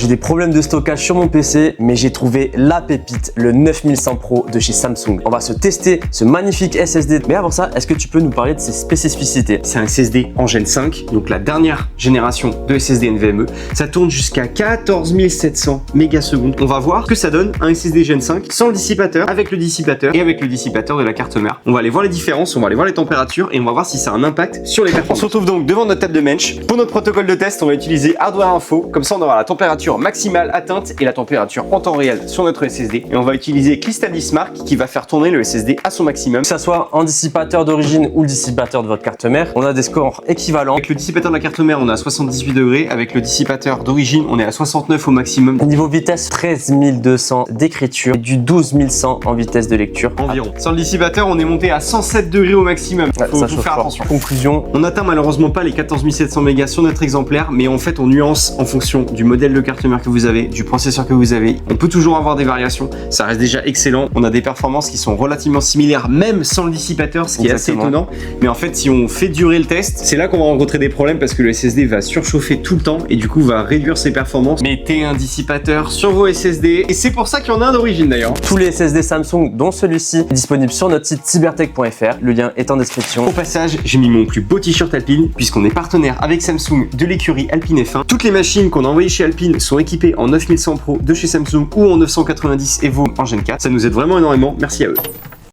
J'ai des problèmes de stockage sur mon PC, mais j'ai trouvé la pépite, le 9100 Pro de chez Samsung. On va se tester ce magnifique SSD. Mais avant ça, est-ce que tu peux nous parler de ses spécificités? C'est un SSD en Gen 5, donc la dernière génération de SSD NVMe. Ça tourne jusqu'à 14 700 mégasecondes. On va voir ce que ça donne un SSD Gen 5 sans le dissipateur, avec le dissipateur et avec le dissipateur de la carte mère. On va aller voir les différences, on va aller voir les températures et on va voir si ça a un impact sur les performances. On se retrouve donc devant notre table de bench. Pour notre protocole de test, on va utiliser Hardware Info. Comme ça, on aura la température maximale atteinte et la température en temps réel sur notre SSD. Et on va utiliser Crystallis-Mark qui va faire tourner le SSD à son maximum. Que ça soit en dissipateur d'origine ou le dissipateur de votre carte mère, on a des scores équivalents. Avec le dissipateur de la carte mère, on est à 78 degrés. Avec le dissipateur d'origine, on est à 69 au maximum. Niveau vitesse, 13 200 d'écriture et du 12 100 en vitesse de lecture. Environ. Sans le dissipateur, on est monté à 107 degrés au maximum. Ouais, faut ça faire fort. attention. Conclusion. On n'atteint malheureusement pas les 14 700 mégas sur notre exemplaire, mais en fait, on nuance en fonction du modèle de carte mère que vous avez, du processeur que vous avez. On peut toujours avoir des variations. Ça reste déjà excellent. On a des performances qui sont relativement similaires, même sans le dissipateur, ce qui est assez étonnant. Mais en fait, si on fait durer le test, c'est là qu'on va rencontrer des problèmes parce que le SSD va surchauffer tout le temps et du coup va réduire ses performances. Mettez un dissipateur sur vos SSD et c'est pour ça qu'il y en a un d'origine d'ailleurs. Tous les SSD Samsung, dont celui-ci, est disponible sur notre site cybertech.fr. Le lien est en description. Au passage, j'ai mis mon plus beau t-shirt Alpine puisqu'on est partenaire avec Samsung de l'écurie Alpine F1. Toutes les machines qu'on a envoyées chez Alpine sont équipées en 9100 Pro de chez Samsung ou en 990 Evo en Gen 4. Ça nous aide vraiment énormément. Merci à eux.